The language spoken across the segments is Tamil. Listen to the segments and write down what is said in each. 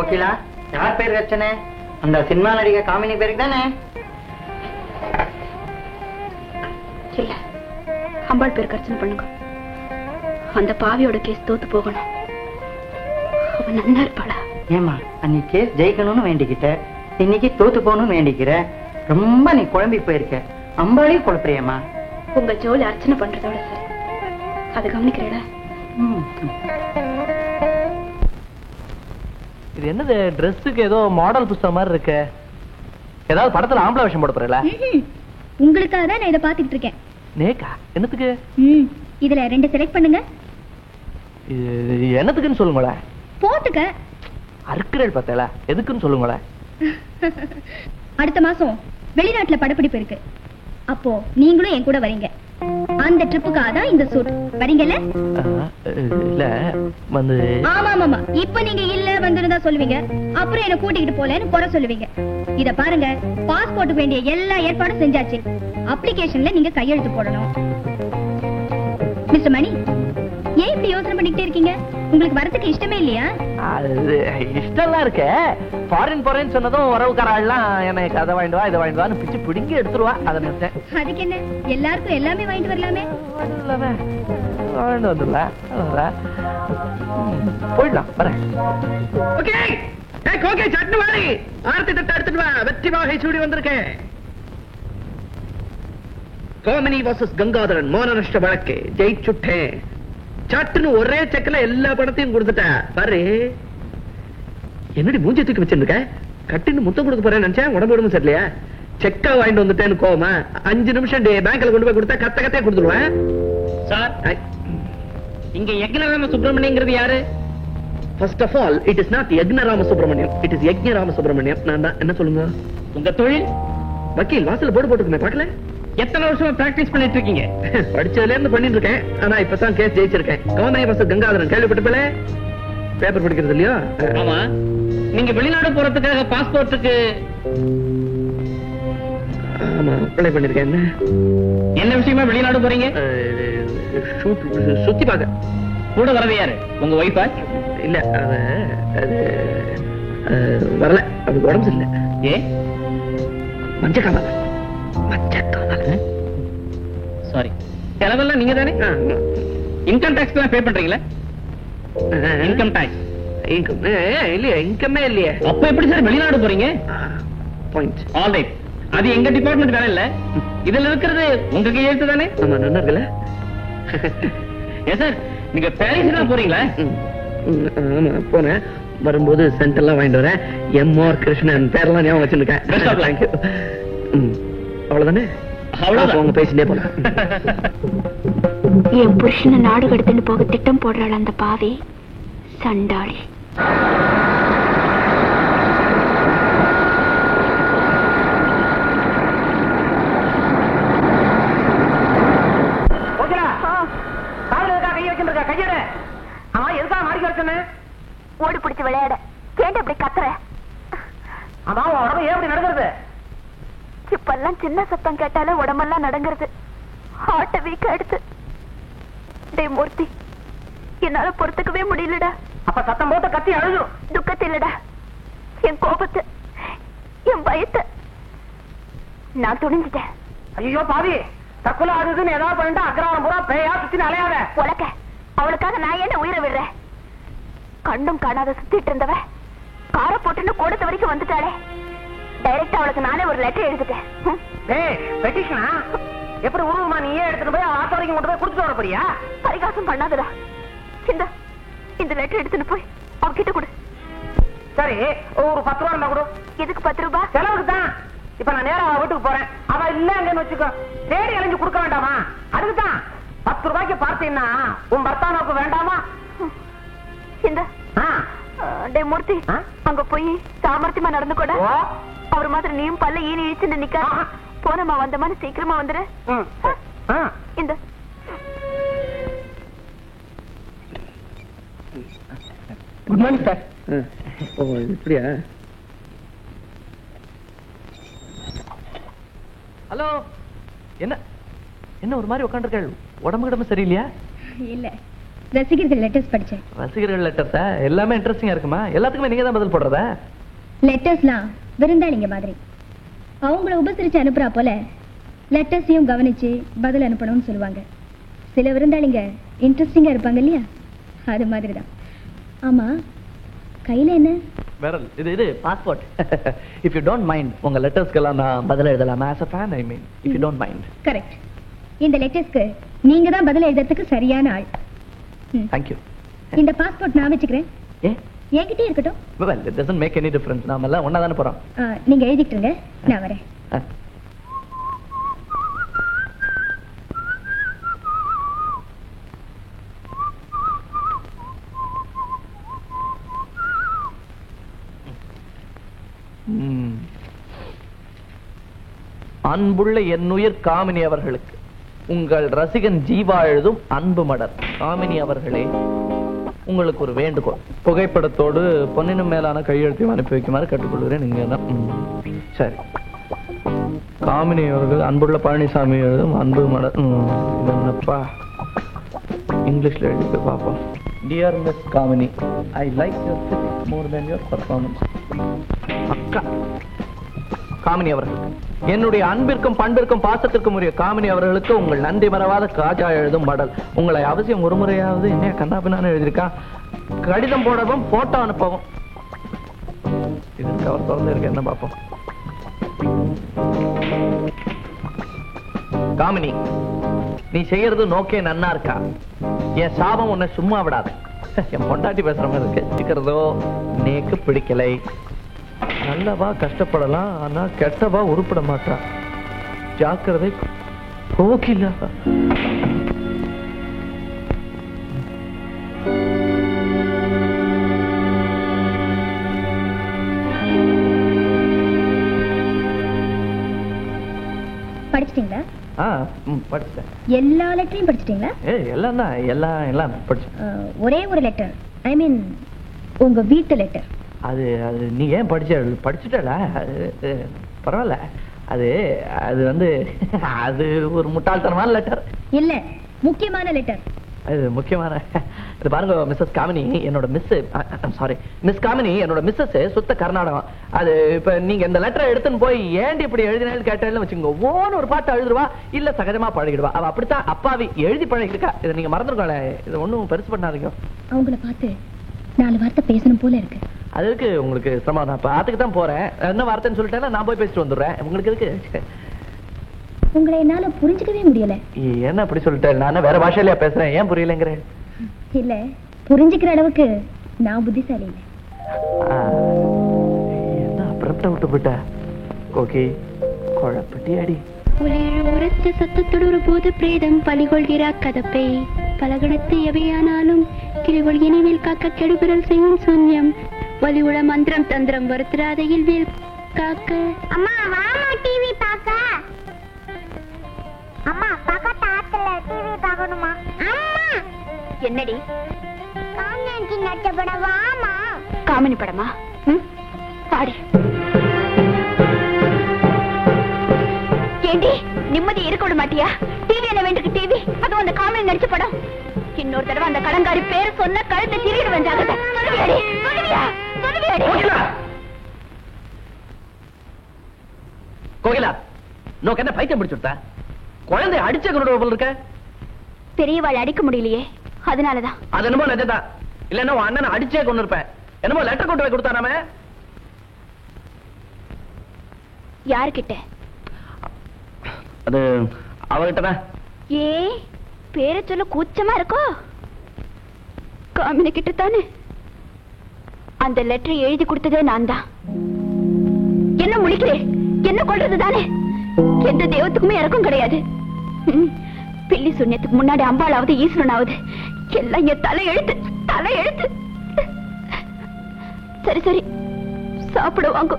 ஓகேலா, யார் பேர் ரச்சனை? அந்த சினிமா நடிகை காமினி பேருக்கு தானே? இல்ல, அம்பாள் பேருக்கு அர்ச்சனை பண்ணுங்க. அந்த பாவியோட கேஸ் தோத்து போகணும். அவன் நன்னா இருப்பாளா? ஏமா, அன்னைக்கு கேஸ் ஜெயிக்கணும்னு வேண்டிக்கிட்ட, இன்னைக்கு தோத்து போகணும்னு வேண்டிக்கிற. ரொம்ப நீ குழம்பி போயிருக்க. அம்பாளையும் குழப்பறியம்மா. உங்க ஜோலி அர்ச்சனை பண்றதோட சரி, அதை கவனிக்கிறேடா. இது என்னது? ட்ரெஸ்ஸுக்கு ஏதோ மாடல் புஸ்தகம் மாதிரி இருக்கு. ஏதாவது படத்துல ஆம்பளை வேஷம் போட போறல? உங்களுக்காக தான் நான் இதை பாத்துக்கிட்டு இருக்கேன். நேக்கா என்னத்துக்கு? இதுல 2 செலக்ட் பண்ணுங்க. என்னத்துக்குன்னு சொல்லுங்களேன். போட்டுக்க. அறுக்கிறேள் பார்த்தல, எதுக்குன்னு சொல்லுங்களேன். அடுத்த மாசம் வெளிநாட்டுல படப்பிடிப்பு இருக்கு. அப்போ நீங்களும் என் கூட வரீங்க. அந்த ட்ரிப்புக்காக தான் இந்த சூட். வரீங்கல்ல? இல்ல வந்து. ஆமா, இப்ப நீங்க இல்ல வந்துருந்தா சொல்லுவீங்க. அப்புறம் என்ன கூட்டிக்கிட்டு போலன்னு குறை சொல்லுவீங்க. இத பாருங்க, பாஸ்போர்ட்டுக்கு வேண்டிய எல்லா ஏற்பாடும் செஞ்சாச்சு. அப்ளிகேஷன்ல நீங்க கையெழுத்து போடணும். மிஸ்டர் மணி, ஏன் இப்படி யோசனை பண்ணிக்கிட்டே இருக்கீங்க? உங்களுக்கு வரதுக்கு இஷ்டமே இல்லையா? இஷ்டம்லாம் இருக்கு. ஃபாரின் போறேன்னு சொன்னதும் உறவுக்காரெல்லாம் எனக்கு அதை வாங்கிட்டு வா, இதை வாங்கிட்டு வான்னு பிச்சு பிடிங்கி எடுத்துருவா. அதை நினைச்சேன். அதுக்கு என்ன, எல்லாருக்கும் எல்லாமே வாங்கிட்டு வரலாமே. வாங்கிட்டு வந்துடலாம். போயிடலாம், வரேன். சட்னி வாரி ஆர்த்தி தட்டை எடுத்துட்டு வா. வெற்றி வாகை சூடி வந்திருக்கேன். காமினி வர்சஸ் கங்காதரன் மான நஷ்ட வழக்கு ஜெயிச்சுட்டேன். சட்டுன்னு ஒரே செக்ல எல்லா பணத்தையும் கொடுத்துட்ட பாரு. என்னடி மூஞ்சி தூக்கி வச்சிருக்க? கட்டின்னு முத்தம் கொடுக்க போறேன்னு நினைச்சேன். உடம்பு சரியில்லையா? செக்கா வாங்கிட்டு வந்துட்டேன்னு கோவமா? 5 நிமிஷம் பேங்க்ல கொண்டு போய் கொடுத்தா கத்தையே கொடுத்துருவேன். சார், இங்க யக்ஞராம சுப்பிரமணியங்கிறது யாரு? First of all, it is not Yagnarama Subramaniam, it is Yagnarama Subramaniam. நான் தான். என்ன சொல்லுங்க? உங்க தொழில்? வக்கீல். வாசல் போர்டு போட்டுருக்கேன், பாக்கல? எத்தனை வருஷமா பிராக்டிஸ் பண்ணிட்டு இருக்கீங்க? படிச்சதுல இருந்து பண்ணிட்டு இருக்கேன். ஆனா இப்பதான் கேஸ் ஜெயிச்சிருக்கேன். கவர்மெண்ட் பஸ் கங்காதரன் கேள்விப்பட்டப்பல? பேப்பர் படிக்கிறது இல்லையா? ஆமா. நீங்க வெளிநாடு போறதுக்காக பாஸ்போர்ட்டுக்கு? ஆமா, அப்ளை பண்ணிருக்கேன். என்ன விஷயமா வெளிநாடு போறீங்க? சுத்தி பார்க்க. கூட வரது யாரு? உங்க வைஃபா? இல்ல, அது வரல. அது உடம்பு சரியில்லை. ஏ? மஞ்சக்காம. சாரி, செலவெல்லாம் நீங்க தானே? இன்கம் டாக்ஸ் எல்லாம் பே பண்றீங்களா? இன்கம் டாக்ஸ் இல்லையா? இன்கமே இல்லையா? அப்ப எப்படி சார் வெளிநாடு போறீங்க? பாயிண்ட். ஆல் ரைட், அது எங்க டிபார்ட்மெண்ட் வேலை இல்ல. இதுல இருக்கிறது உங்க கையெழுத்து தானே? ஆமா, நல்லா இருக்குல்ல? ஏன் சார், நீங்க பாரிஸ் தான் போறீங்களா? ஆமா, போனேன். வரும்போது சென்டர்லாம் வாங்கிட்டு வரேன். எம்.ஆர். கிருஷ்ணன் பேரெல்லாம் ஞாபகம் வச்சிருக்கேன். அவ்வளவுதானே? அவ்வளவு பேசிட்டே போல. என் புருஷனை நாடு கடத்தின்னு போக திட்டம் போடுறாள் அந்த பாவி சண்டாளி. ஓடி பிடிச்சு விளையாட கேட்டு இப்படி கத்துற? ஆமா, உடம்பு ஏன் இப்படி நடக்கிறது? இப்பெல்லாம் சின்ன சத்தம் கேட்டாலே உடம்பெல்லாம் நடங்கிறது. ஹார்ட்ட வீக்கா எடுத்து. டே மூர்த்தி, என்னால பொறுத்துக்கவே முடியலடா. அப்ப சத்தம் போட்டு கத்தி அழுதும். துக்கத்தை இல்லடா, என் கோபத்தை, என் பயத்தை நான் துணிஞ்சிட்டேன். ஐயோ பாவி, தற்கொலை ஆகுதுன்னு ஏதாவது பண்ணிட்டு அக்ரவாரம் பூரா பேயா சுத்தி அலையாத. உலக அவளுக்காக நான் என்ன உயிரை விடுறேன்? கண்டும் காணாத சுத்திட்டு இருந்தவ காரை போட்டுன்னு கூடத்து வரைக்கும் வந்துட்டாளே. டைரக்டா அவளுக்கு நானே ஒரு லெட்டர் எழுதிட்டேன். பெட்டிஷனா? எப்படி உருவமா நீயே எடுத்துட்டு போய் ஆத்த வரைக்கும் கொண்டு போய் குடுத்துட்டு வர போறியா? பரிகாசம் பண்ணாதடா. இந்த லெட்டர் எடுத்துட்டு போய் அவகிட்ட கொடு. சரி, ஒரு 10 ரூபா கொடு. எதுக்கு 10 ரூபாய்? செலவுக்கு தான். இப்ப நான் நேரா வீட்டுக்கு போறேன். அவ இல்லன்னு வச்சுக்கோ, தேடி அலைஞ்சு கொடுக்க வேண்டாமா? அதுக்குதான் 10 ரூபாய்க்கு பார்த்தீங்கன்னா உன் பர்த்தானோக்கு வேண்டாமா? டே மூர்த்தி, அங்க போய் சாமர்த்தியமா நடந்து கூட. அவர் மாதிரி நீயும் பல்ல ஈனி இழிச்சுட்டு நிக்க. போனமா வந்தமான சீக்கிரமா வந்துரு. இந்த குட் மார்னிங் சார். இப்படியா? ஹலோ. என்ன என்ன ஒரு மாதிரி உட்காந்துருக்க? உடம்பு கிடம்பு சரியில்லையா? இல்ல, ரசிகர்கள் லெட்டர்ஸ் படிச்சேன். ரசிகர்கள் லெட்டர்ஸா? எல்லாமே இன்ட்ரெஸ்டிங்கா இருக்குமா? எல்லாத்துக்குமே நீங்க தான் பதில் போடுறதா? லெட்டர்ஸ்லாம் விருந்தாளிங்க மாதிரி. அவங்கள உபசரிச்சு அனுப்புறா போல லெட்டர்ஸையும் கவனிச்சு பதில் அனுப்பணும்னு சொல்லுவாங்க. சில விருந்தாளிங்க இன்ட்ரெஸ்டிங்கா இருப்பாங்க இல்லையா, அது மாதிரி தான். ஆமா, கையில என்ன? விரல். இது passport. If you don't mind உங்க லெட்டர்ஸ்க்கெல்லாம் நான் பதில் எழுதலாமா? As a fan I mean, if you don't mind. Correct. இந்த லெட்டர்ஸ்க்கு நீங்க தான் பதில் எழுதுறதுக்கு சரியான ஆள். Thank you. இந்த பாஸ்போர்ட் நான் வச்சுக்கிறேன். என்கிட்டே இருக்கட்டும். Well, it doesn't make any difference. நாம எல்லாம் ஒண்ணா தானே போறோம். நீங்க எழுதிட்டுங்க, நான் வரேன். அன்புள்ள என்னுயிர் காமினி அவர்களுக்கு உங்கள் ரசிகன் ஜீவா எழுதும் அன்பு மடல். காமினி அவர்களே, உங்களுக்கு ஒரு வேண்டுகோள். புகைப்படத்தோடு பொன்னினும் மேலான கையெழுத்தையும் அனுப்பி வைக்குமாறு கேட்டுக்கொள்கிறேன். நீங்க தான் சரி. காமினி அவர்கள் அன்புள்ள பழனிசாமி எழுதும் அன்பு மடல். இது என்னப்பா இங்கிலீஷ்ல எழுதி பார்ப்போம். Dear miss Kamini, I like your physics more than your performance. அக்கா காமினி அவர்கள், என்னுடைய அன்பிற்கும் பண்பிற்கும் பாசத்திற்கும் உரிய காமினி அவர்களுக்கு உங்கள் நன்றி மறவாத காஜா எழுதும் மடல். உங்களை அவசியம் ஒரு முறையாவது என்ன கண்ணாபின்னு எழுதியிருக்கா. கடிதம் போடவும் போட்டோ அனுப்பவும். இதற்கு அவர் தொடர்ந்து இருக்க என்ன பார்ப்போம். காமினி, நீ செய்யறது நோக்கே நன்னா இருக்கா? என் சாபம் உன்னை சும்மா விடாது. என் பொண்டாட்டி பேசுற மாதிரி இருக்கு. இருக்கிறதோ நேக்கு பிடிக்கலை. நல்லவா கஷ்டப்படலாம், ஆனா கெட்டவா உருப்பட மாட்டா. ஜாக்கிரதை கோகிலா. படிச்சிட்டீங்களா? படிச்சிட்டேன். எல்லா லெட்டரையும் படிச்சிட்டீங்களா? எல்லாம் தான், எல்லாம் படிச்சேன். ஒரே ஒரு லெட்டர், ஐ மீன் உங்க வீட்டு லெட்டர். அது நீ ஏன் படிச்சுட்டல? பரவாயில்ல. அது வந்து அது ஒரு முட்டாள்தனமான லெட்டர் இல்ல, முக்கியமான லெட்டர். அது முக்கியமான. இது பாருங்க மிஸ்ஸஸ் காமினி, என்னோட மிஸ் காமினி என்னோட மிஸ்ஸஸ் சுத்த கர்நாடகம். அது இப்ப நீங்க இந்த லெட்டரை எடுத்துன்னு போய் ஏண்டி இப்படி எழுதினேன்னு கேட்டேன்னு வச்சுக்கோங்க, ஒவ்வொரு ஒரு பாட்டு எழுதுருவா, இல்ல சகஜமா பழகிடுவா. அவ அப்படித்தான் அப்பாவி எழுதி பழகிருக்கா. இதை நீங்க மறந்துருக்கோங்களே, இது ஒன்னும் பெருசு பண்ணாதீங்க. அவங்கள பார்த்து 4 வார்த்தை பேசணும் போல இருக்கு. அதுக்கு உங்களுக்கு சிரமம் தான். அதுக்கு தான் போறேன். என்ன வார்த்தைன்னு சொல்லிட்டேன்னா நான் போய் பேசிட்டு வந்துடுறேன். உங்களுக்கு இருக்கு. உங்களை என்னால புரிஞ்சுக்கவே முடியல. என்ன அப்படி சொல்லிட்டேன்? நான் வேற பாஷையில பேசுறேன், ஏன் புரியலங்கிறேன்? இல்ல, புரிஞ்சுக்கிற அளவுக்கு நான் புத்திசாலி இல்லை. என்ன அப்புறப்பட்ட விட்டு போயிட்ட கோகி, குழப்பட்டி அடி. உரத்த சத்தத்தோடு ஒரு போது பிரேதம் பலிகொள்கிறா கதப்பை. பலகணத்து எவையானாலும் கிரிவொள் இனிமேல் காக்க கெடுபிரல் செய்யும் சூன்யம். வலி உள மந்திரம் தந்திரம் வருத்திராதையில் வேல் காக்க. அம்மா வாமா டிவி பாக்க. அம்மா பக்கத்து ஆத்துல டிவி பார்க்கணுமா? அம்மா என்னடி? காமினி நடிச்ச படம் வாமா. காமினி படமா? பாடி. ஏண்டி நிம்மதி இருக்க விட மாட்டியா? டிவி என்ன வேண்டிருக்கு? டிவி அதுவும் அந்த காமினி நடிச்ச படம். இன்னொரு தடவை அந்த கடங்காரி பேர் சொன்ன கழுத்தை திரிடுவேன். ஜாகிரதை. கோகிலா, நோக்கு என்ன பைத்தியம் பிடிச்சுட்டா? குழந்தை அடிச்ச கொண்டு போல இருக்க. பெரியவாள் அடிக்க முடியலையே, அதனாலதான். அது என்னமோ நிஜதான். இல்லன்னா உன் அண்ணன் அடிச்சே கொண்டு இருப்பேன். என்னமோ லெட்டர் கொண்டு போய் கொடுத்தானாமே. யாருக்கிட்ட? அது அவகிட்டதான். ஏ பேரை சொல்ல கூச்சமா இருக்கோ? காமினி கிட்ட தானே. அந்த லெட்டரை எழுதி கொடுத்ததே நான் தான். என்ன முழிக்கிறேன்? என்ன கொள்றது தானே? எந்த தெய்வத்துக்குமே இறக்கம் கிடையாது. பில்லி சுண்ணியத்துக்கு முன்னாடி அம்பாளாவது ஈஸ்வரனாவது எல்லாம் என் தலை எழுத்து. சரி சரி, சாப்பிட வாங்க.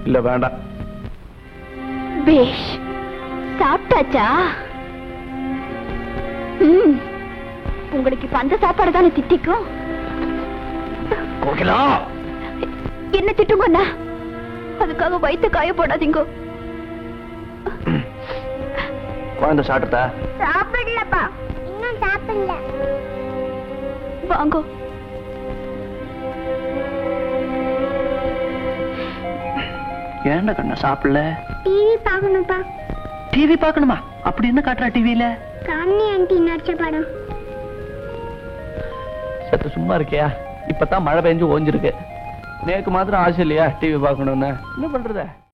இல்ல வேண்டாம். பேஷ், சாப்பிட்டாச்சா? உங்களுக்கு இப்ப அந்த சாப்பாடு தானே திட்டிக்கும். என்ன திட்டுங்கண்ணா? அதுக்காக வயிற்று காய போடாதீங்க. குழந்தை சாப்பிட்டா? சாப்பிடலப்பா, இன்னும் சாப்பிடல. வாங்கோ. ஏன்டா கண்ணா சாப்பிடல? டிவி பார்க்கணும்ப்பா. டிவி பார்க்கணுமா? அப்படி என்ன காட்டுறா டிவியில? காமினி ஆண்டி நடிச்ச படம். சத்து சும்மா இருக்கியா? இப்பதான் மழை பெஞ்சு ஓஞ்சிருக்கு. நேக்கு மாத்திரம் ஆசை இல்லையா டிவி பார்க்கணும்னு? என்ன பண்றத?